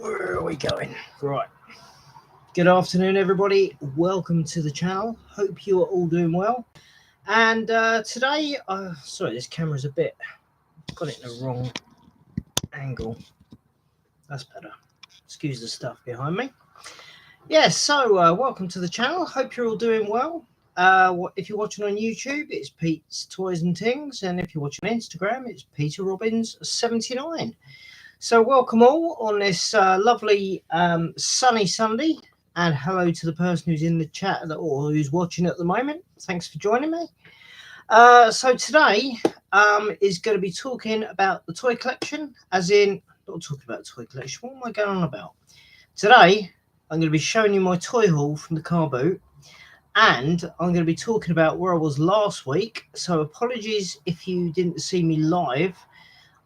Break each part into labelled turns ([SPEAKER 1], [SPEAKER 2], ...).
[SPEAKER 1] Where are we going? Right. Good afternoon, everybody. Welcome to the channel. Hope you are all doing well. And today, sorry, this camera's a bit, got it in the wrong angle. That's better. Excuse the stuff behind me. Yes, so welcome to the channel. Hope you're all doing well. If you're watching on YouTube, it's Pete's Toys and Things. And if you're watching on Instagram, it's Peter Robbins 79. So welcome all on this lovely sunny Sunday, and hello to the person who's in the chat or who's watching at the moment. Thanks for joining me. So today is going to be talking about the toy collection, as in, not talking about toy collection, what am I going on about? Today, I'm going to be showing you my toy haul from the car boot, and I'm going to be talking about where I was last week. So apologies if you didn't see me live.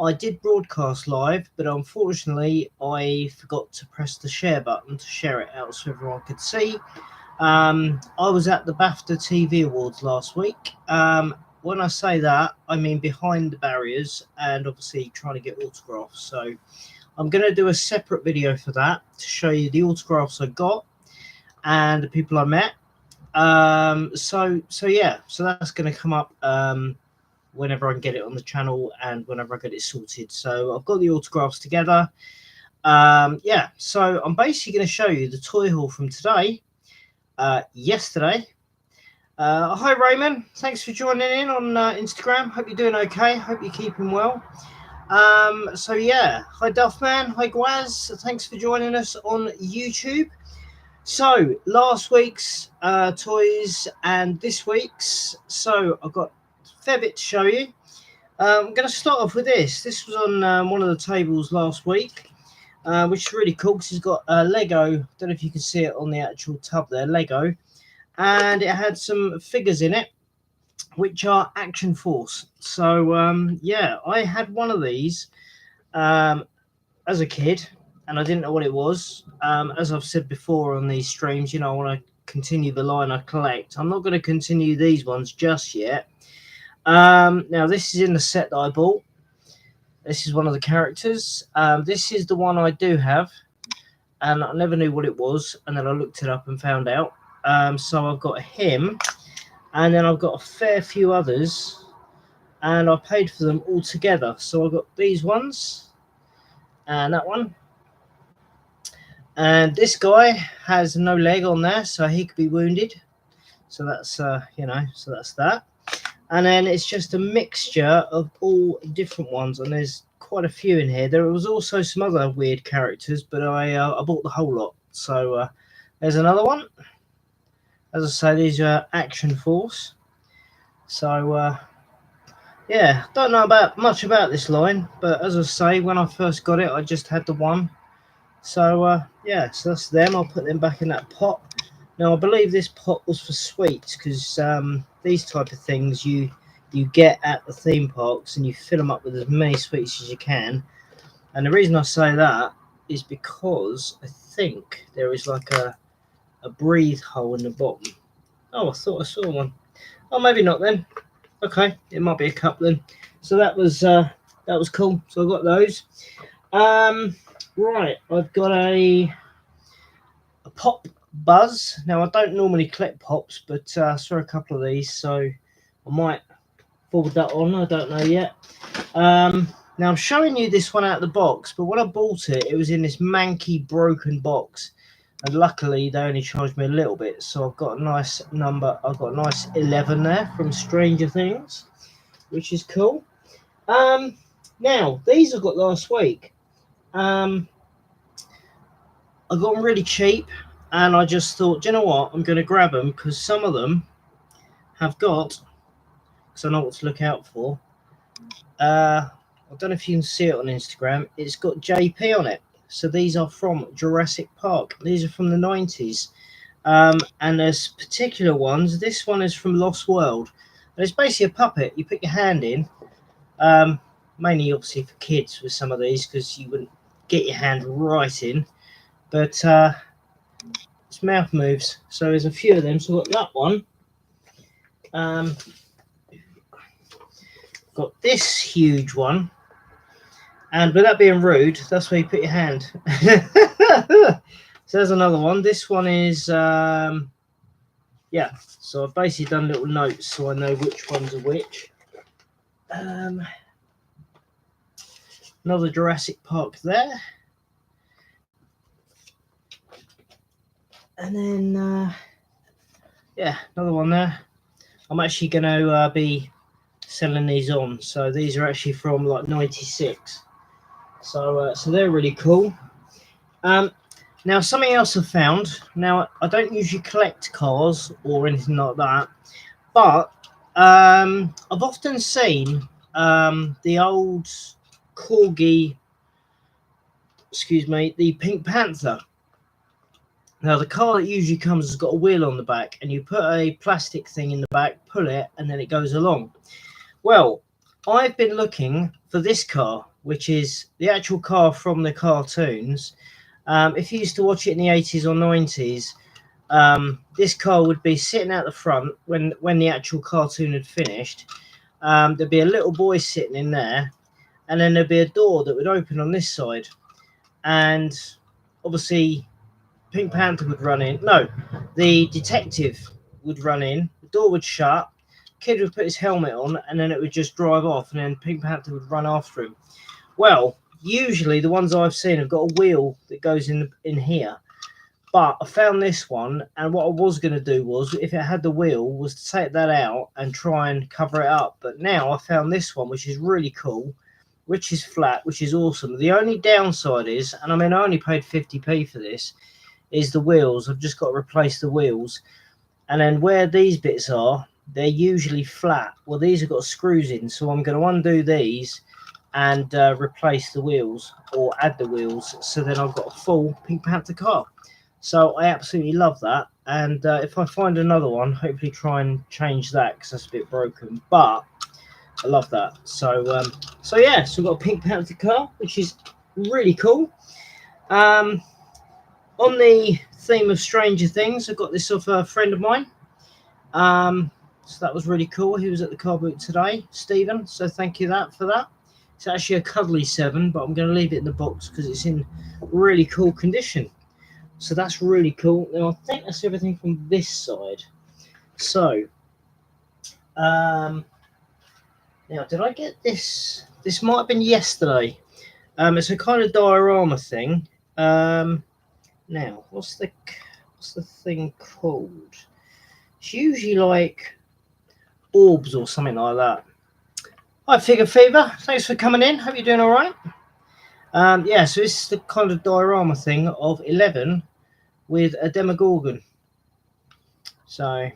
[SPEAKER 1] I did broadcast live, but unfortunately I forgot to press the share button to share it out so everyone could see. I was at the BAFTA TV Awards last week. When I say that, I mean behind the barriers and obviously trying to get autographs. So I'm going to do a separate video for that to show you the autographs I got and the people I met. So that's going to come up whenever I can get it on the channel and whenever I get it sorted. So I've got the autographs together. So I'm basically going to show you the toy haul from today, yesterday. Hi Raymond, thanks for joining in on Instagram. Hope you're doing okay. Hope you're keeping well. Hi Duffman, hi Gwaz, thanks for joining us on YouTube. So last week's toys and this week's, so I've got fair bit to show you. I'm going to start off with this. This was on one of the tables last week, which is really cool because it's got Lego. Don't know if you can see it on the actual tub there, Lego, and it had some figures in it, which are Action Force. So I had one of these as a kid, and I didn't know what it was. As I've said before on these streams, I want to continue the line I collect. I'm not going to continue these ones just yet. Now this is in the set that I bought. This is one of the characters. This is the one I do have, and I never knew what it was, and then I looked it up and found out. So I've got him, and then I've got a fair few others, and I paid for them all together. So I've got these ones and that one, and this guy has no leg on there, so he could be wounded. So that's so that's that. And then it's just a mixture of all different ones, and there's quite a few in here. There was also some other weird characters, but I bought the whole lot. So there's another one. As I say, these are Action Force. So don't know much about this line, but as I say, when I first got it, I just had the one. So so that's them. I'll put them back in that pot. Now I believe this pot was for sweets, because these type of things you get at the theme parks, and you fill them up with as many sweets as you can. And the reason I say that is because I think there is like a breathe hole in the bottom. Oh, I thought I saw one. Oh, maybe not then. Okay, it might be a cup then. So that was cool. So I got those. Right, I've got a pop Buzz. Now I don't normally collect pops, but I saw a couple of these, so I might forward that on. I don't know yet. Now I'm showing you this one out of the box, but when I bought it, it was in this manky broken box, and luckily they only charged me a little bit, so I've got a nice number. I've got a nice 11 there from Stranger Things, which is cool. Now these I got last week. I got them really cheap, and I just thought, do you know what, I'm going to grab them, because some of them have got, because I know what to look out for. I don't know if you can see it on Instagram. It's got JP on it. So these are from Jurassic Park. These are from the 90s. And there's particular ones. This one is from Lost World. And it's basically a puppet. You put your hand in. Mainly, obviously, for kids with some of these, because you wouldn't get your hand right in. But its mouth moves. So there's a few of them. So I've got that one. Got this huge one. And without being rude, that's where you put your hand. So there's another one. This one is, yeah. So I've basically done little notes so I know which ones are which. Another Jurassic Park there. And then, yeah, another one there. I'm actually going to be selling these on. So these are actually from like 96. So they're really cool. Now something else I've found. Now I don't usually collect cars or anything like that, but I've often seen the old Corgi, excuse me, the Pink Panther. Now the car that usually comes has got a wheel on the back, and you put a plastic thing in the back, pull it, and then it goes along. Well, I've been looking for this car, which is the actual car from the cartoons. If you used to watch it in the 80s or 90s, this car would be sitting out the front when the actual cartoon had finished. There'd be a little boy sitting in there, and then there'd be a door that would open on this side, and obviously Pink Panther would run in. No, the detective would run in, the door would shut, kid would put his helmet on, and then it would just drive off, and then Pink Panther would run after him. Well, usually the ones I've seen have got a wheel that goes in here, but I found this one, and what I was going to do was, if it had the wheel, was to take that out and try and cover it up. But now I found this one, which is really cool, which is flat, which is awesome. The only downside is, and I mean I only paid 50p for this, is the wheels. I've just got to replace the wheels, and then where these bits are, they're usually flat. Well, these have got screws in, so I'm going to undo these and replace the wheels or add the wheels, so then I've got a full Pink Panther car. So I absolutely love that, and if I find another one, hopefully try and change that because that's a bit broken, but I love that. So yeah, so we've got a Pink Panther car, which is really cool. On the theme of Stranger Things, I got this off a friend of mine. So that was really cool. He was at the car boot today, Stephen, so thank you for that. It's actually a cuddly 7, but I'm going to leave it in the box because it's in really cool condition. So that's really cool. Now I think that's everything from this side. So, now did I get this? This might have been yesterday. It's a kind of diorama thing. Now what's the thing called? It's usually like orbs or something like that. Hi Figure Fever, thanks for coming in. Hope you're doing all right. Yeah, so this is the kind of diorama thing of 11 with a Demogorgon. So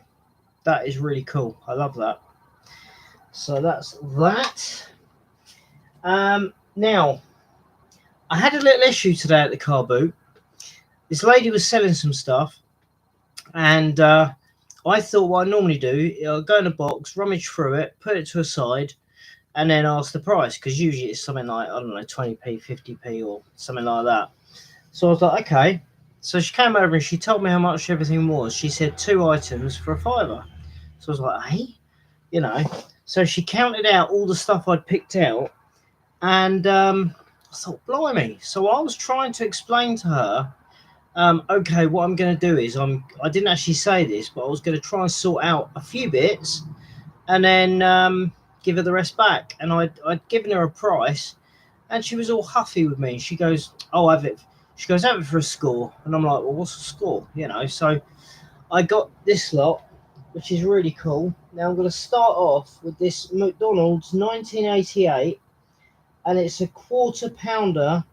[SPEAKER 1] that is really cool. I love that. So that's that. Now, I had a little issue today at the car boot. This lady was selling some stuff, and I thought what I normally do, I'll go in a box, rummage through it, put it to a side, and then ask the price, because usually it's something like, I don't know, 20p, 50p or something like that. So I was like, okay. So she came over and she told me how much everything was. She said 2 items for a £5. So I was like, hey, you know. So she counted out all the stuff I'd picked out, and I thought, blimey. So I was trying to explain to her, okay, what I'm going to do is, I didn't actually say this, but I was going to try and sort out a few bits, and then give her the rest back. And I'd given her a price, and she was all huffy with me. She goes, oh, have it. She goes, have it for a score. And I'm like, well, what's a score? You know, so I got this lot, which is really cool. Now I'm going to start off with this McDonald's 1988, and it's a quarter-pounder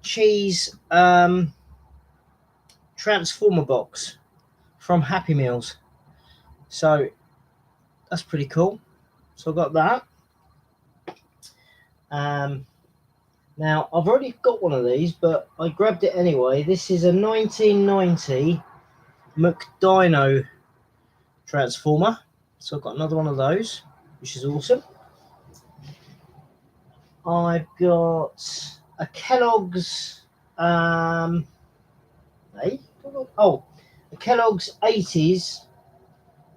[SPEAKER 1] cheese transformer box from Happy Meals. So that's pretty cool. So I got that. Now I've already got one of these, but I grabbed it anyway. This is a 1990 McDino transformer. So I've got another one of those, which is awesome. I've got a Kellogg's a Kellogg's 80s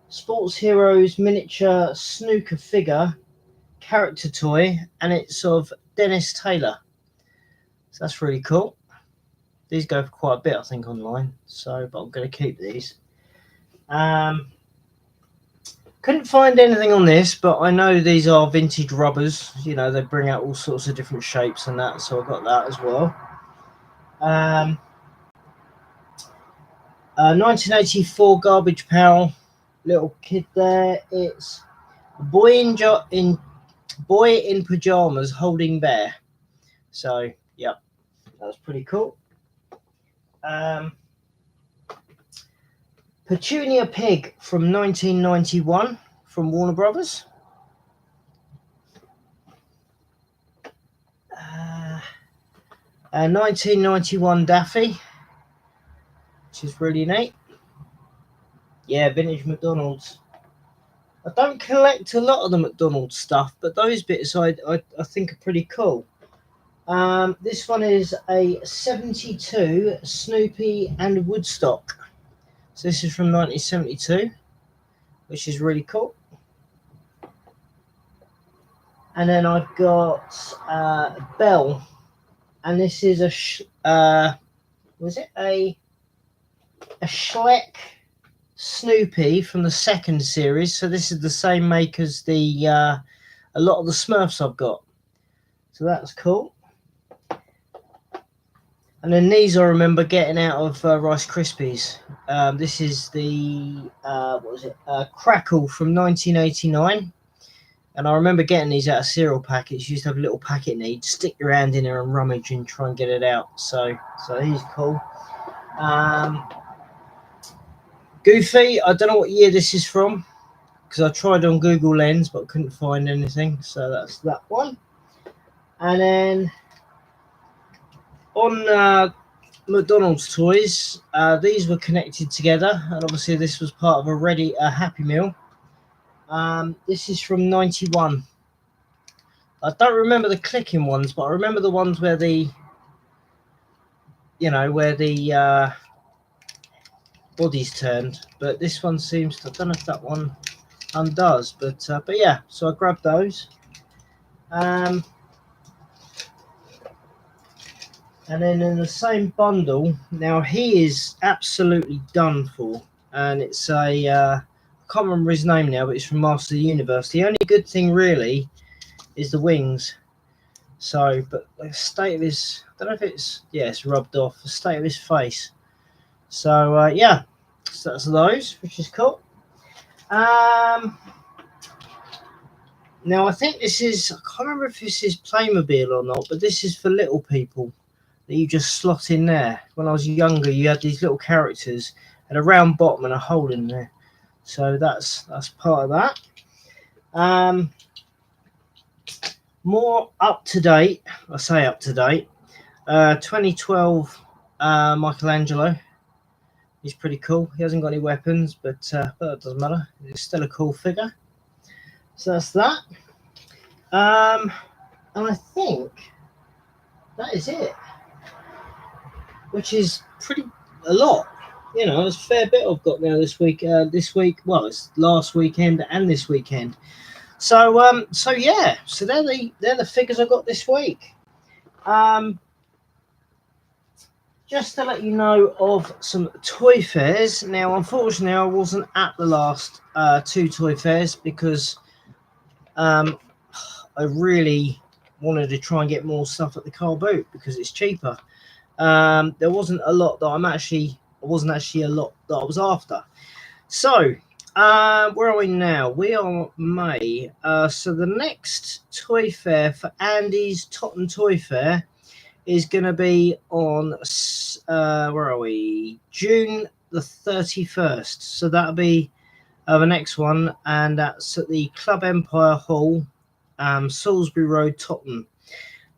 [SPEAKER 1] Sports Heroes miniature snooker figure character toy, and it's of Dennis Taylor. So that's really cool. These go for quite a bit, I think, online. So, but I'm going to keep these. Couldn't find anything on this, but I know these are vintage rubbers. You know, they bring out all sorts of different shapes and that, so I got that as well. 1984 Garbage Pail, little kid there. It's a boy in pajamas holding bear. So, yep, that was pretty cool. Petunia Pig from 1991 from Warner Brothers. 1991 Daffy, which is really neat. Yeah, vintage McDonald's. I don't collect a lot of the McDonald's stuff, but those bits I think are pretty cool. This one is a 72 Snoopy and Woodstock. So this is from 1972, which is really cool. And then I've got Belle, and this is a Schleck Snoopy from the second series. So this is the same make as the a lot of the Smurfs I've got. So that's cool. And then these I remember getting out of Rice Krispies. This is the Crackle from 1989. And I remember getting these out of cereal packets. You used to have a little packet and you'd stick your hand in there and rummage and try and get it out. So these are cool. Goofy, I don't know what year this is from, because I tried on Google Lens but couldn't find anything. So that's that one. And then on McDonald's toys, these were connected together, and obviously this was part of a Happy Meal. This is from 91. I don't remember the clicking ones, but I remember the ones where the bodies turned. But this one seems to, I don't know if that one undoes, but yeah, so I grabbed those. And then in the same bundle, now he is absolutely done for, and it's a I can't remember his name now, but it's from Master of the Universe. The only good thing really is the wings. So, but the state of his, I don't know if it's, yeah, it's rubbed off. The state of his face. So yeah, so that's those, which is cool. Now I think this is, I can't remember if this is Playmobil or not, but this is for little people that you just slot in there. When I was younger, you had these little characters and a round bottom and a hole in there. So that's part of that. More up to date, I say up to date. 2012 Michelangelo. He's pretty cool. He hasn't got any weapons, but that doesn't matter. He's still a cool figure. So that's that. And I think that is it, which is a lot. You know, it's a fair bit I've got now this week. Well, it's last weekend and this weekend. So yeah, so they're the figures I got this week. Just to let you know of some toy fairs. Now, unfortunately, I wasn't at the last two toy fairs because I really wanted to try and get more stuff at the Carboot because it's cheaper. There wasn't a lot that wasn't actually a lot that I was after. So, where are we now? We are May. So the next toy fair for Andy's Totten Toy Fair is going to be on, where are we? June the 31st. So that'll be the next one, and that's at the Club Empire Hall, Salisbury Road, Totten.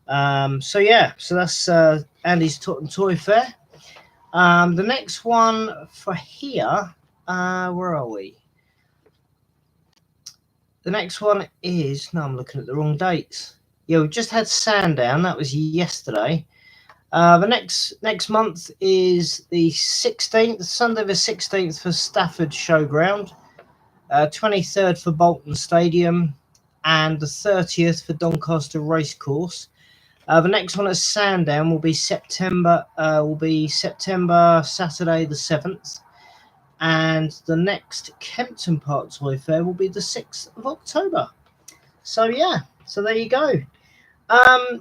[SPEAKER 1] So yeah, so that's Andy's Totten Toy Fair. The next one for here, where are we? The next one is, no, I'm looking at the wrong dates. Yeah, we've just had Sandown, that was yesterday. The next month is the 16th, Sunday the 16th for Stafford Showground, 23rd for Bolton Stadium, and the 30th for Doncaster Racecourse. The next one at Sandown will be September Saturday the 7th, and the next Kempton Park Toy Fair will be the 6th of October. So yeah, so there you go.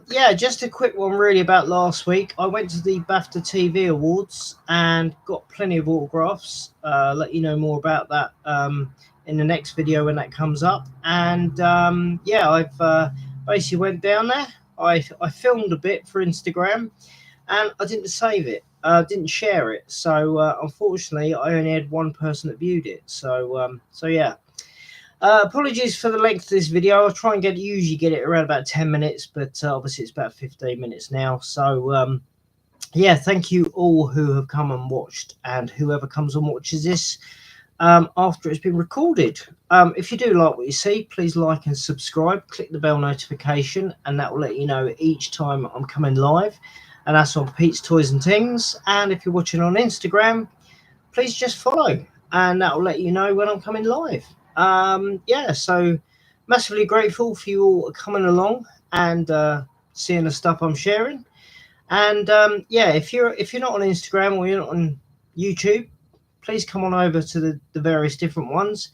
[SPEAKER 1] Yeah, just a quick one really about last week. I went to the BAFTA TV Awards and got plenty of autographs. Let you know more about that in the next video when that comes up. And yeah, I've basically went down there. I filmed a bit for Instagram, and I didn't save it. Didn't share it. So unfortunately, I only had one person that viewed it. So so yeah. Apologies for the length of this video. I'll try and usually get it around about 10 minutes, but obviously it's about 15 minutes now. So yeah, thank you all who have come and watched, and whoever comes and watches this after it's been recorded. If you do like what you see, please like and subscribe. Click the bell notification, and that will let you know each time I'm coming live. And that's on Pete's Toys and Things. And if you're watching on Instagram, please just follow, and that will let you know when I'm coming live. Yeah, so massively grateful for you all coming along and seeing the stuff I'm sharing. And yeah, if you're not on Instagram or you're not on YouTube, please come on over to the various different ones.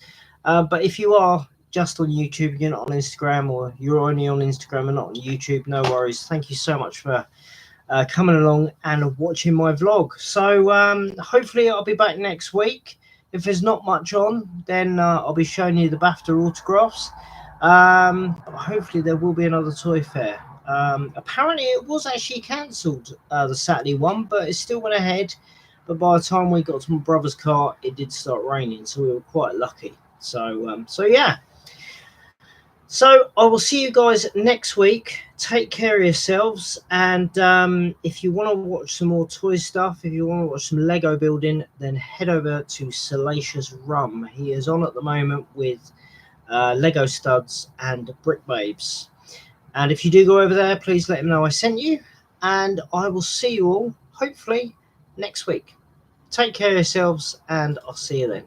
[SPEAKER 1] But if you are just on YouTube, you're not on Instagram, or you're only on Instagram and not on YouTube, no worries. Thank you so much for coming along and watching my vlog. So hopefully I'll be back next week. If there's not much on, then I'll be showing you the BAFTA autographs. But hopefully there will be another toy fair. Apparently it was actually cancelled, the Saturday one, but it still went ahead. But by the time we got to my brother's car, it did start raining, so we were quite lucky. So so yeah. So I will see you guys next week. Take care of yourselves, and if you want to watch some more toy stuff, if you want to watch some Lego building, then head over to Salacious Rum. He is on at the moment with Lego Studs and Brick Babes. And if you do go over there, please let him know I sent you, and I will see you all hopefully next week. Take care of yourselves, and I'll see you then.